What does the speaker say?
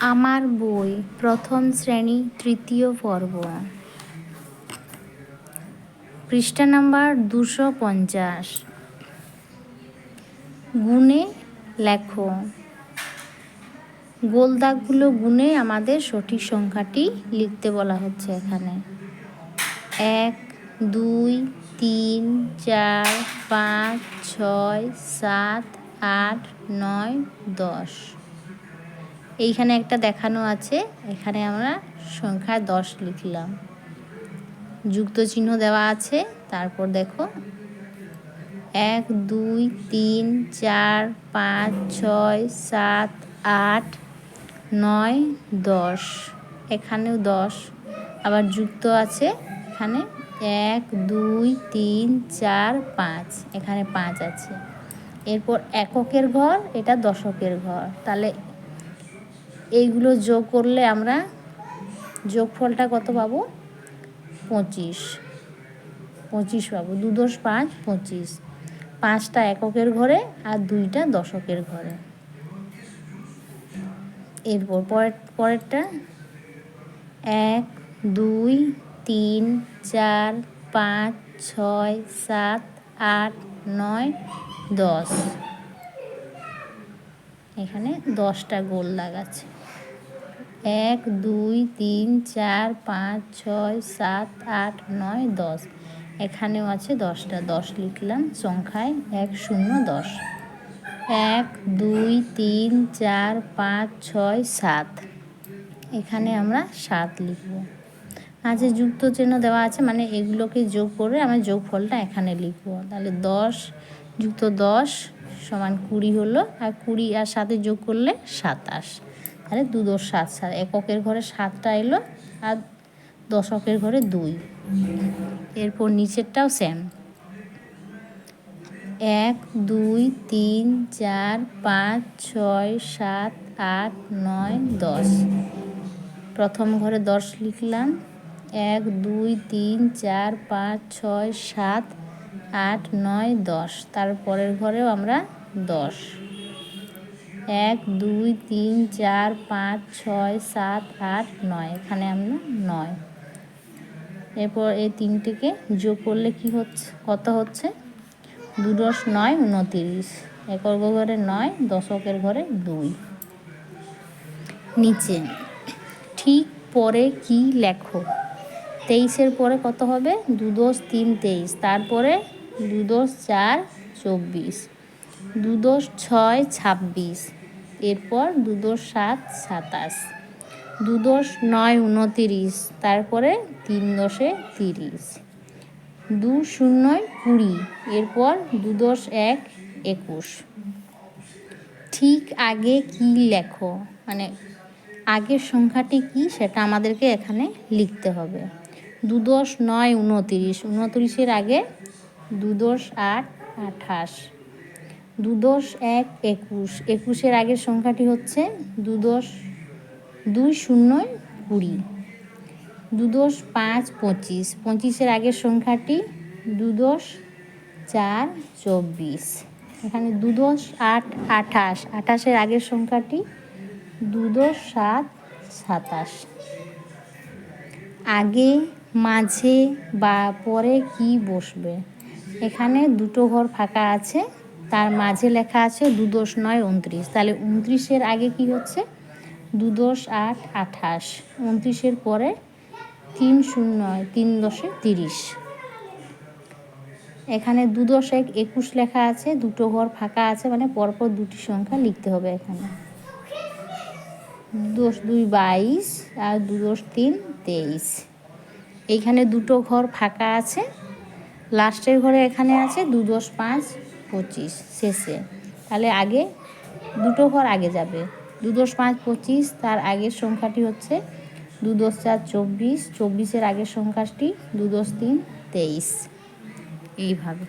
আমার বই প্রথম শ্রেণী তৃতীয় পর্ব, পৃষ্ঠা নাম্বার 250। গুণে লেখো। গোল দাগগুলো গুণে আমাদের সঠিক সংখ্যাটি লিখতে বলা হচ্ছে এখানে। 1, 2, 3, 4, 5, 6, 7, 8, 9, 10। এইখানে একটা দেখানো আছে, এখানে আমরা সংখ্যা 10 লিখলাম, যুক্ত চিহ্ন দেওয়া আছে। তারপর দেখো 1, 2, 3, 4, 5, 6, 7, 8, 9, 10। এখানেও 10 আবার যুক্ত আছে। এখানে 1, 2, 3, 4, 5, এখানে 5 আছে। এরপর এককের ঘর, এটা দশকের ঘর। তাহলে এইগুলো যোগ করলে আমরা যোগফলটা কত পাবো? 25 পাবো। 2 × 5 = 25। 5টা এককের ঘরে আর 2টা দশকের ঘরে। এরপর পরেরটা 1, 2, 3, 4, 5, 6, 7, 8, 9, 10। এখানে 10টা গোল দাগ আছে। 1, 2, 3, 4, 5, 6, 7, 8, 9, 10। এখানেও আছে 10টা। 10 লিখলাম সংখ্যায় 1, 0, 10। 1, 2, 3, 4, 5, 6, 7। এখানে আমরা 7 লিখব। মাঝে যুক্ত চিহ্ন দেওয়া আছে, মানে এগুলোকে যোগ করে আমরা যোগফলটা এখানে লিখব। তাহলে 10 + 10 = 20 হলো, আর 20 আর 7 যোগ করলে 27। তাহলে 2, 10, 7, 7। এককের ঘরে 7টা এলো আর দশকের ঘরে 2। এরপর নিচেরটাও সেম। 1, 2, 3, 4, 5, 6, 7, 8, 9, 10। প্রথম ঘরে 10 লিখলাম। 1, 2, 3, 4, 5, 6, 7, 8, 9, 10। তারপরের ঘরেও আমরা 10। 1, 2, 3, 4, 5, 6, 7, 8, 9। এখানে আমরা 9। এরপর এই তিনটিকে যোগ করলে কি হচ্ছে, কত হচ্ছে? 2 × 9 = 29। একক ঘরে 9, দশকের ঘরে 2। নিচে ঠিক পরে কি লেখো। 23-এর পরে কত হবে? 2, 10, 3, 23। তারপরে 2, 10, 4, 24। 2, 10, 6, 26। এরপর 2, 10, 7, 27। 2, 10, 9, 29। তারপরে 3, 10, 30। 2, 0, 20। এরপর 2, 10, 1, 21। ঠিক আগে কি লেখো, মানে আগের সংখ্যাটি কি সেটা আমাদেরকে এখানে লিখতে হবে। 2, 10, 9, 29। 29-এর আগে 2, 10, 8, 28। 2, 10, 1, 21। 21-এর আগের সংখ্যাটি হচ্ছে 2, 10, 2, 0, 20। 2, 10, 5, 25। 25-এর আগের সংখ্যাটি 2, 10, 4, 24। এখানে 2, 10, 8, 28। 28-এর আগের সংখ্যাটি 2, 10, 7, 27। আগে, মাঝে বা পরে কি বসবে? এখানে দুটো ঘর ফাঁকা আছে, তার মাঝে লেখা আছে 2, 10, 9, 29। তাহলে 29-এর আগে কি হচ্ছে? 2, 10, 8, 28। 29-এর পরে 3, 0, 3, 10, 30। এখানে 2, 10, 1, 21 লেখা আছে, দুটো ঘর ফাঁকা আছে, মানে পরপর দুটি সংখ্যা লিখতে হবে এখানে। 2, 10, 2, 22 আর 2, 10, 3, 23। এইখানে দুটো ঘর ফাঁকা আছে, লাস্টের ঘরে এখানে আছে 2, 10, 5, 25 শেষে। তাহলে আগে দুটো ঘর আগে যাবে। 2, 10, 5, 25। তার আগের সংখ্যাটি হচ্ছে 2, 10, 4, 24। 24-এর আগের সংখ্যাটি 2, 10, 3, 23। এইভাবে।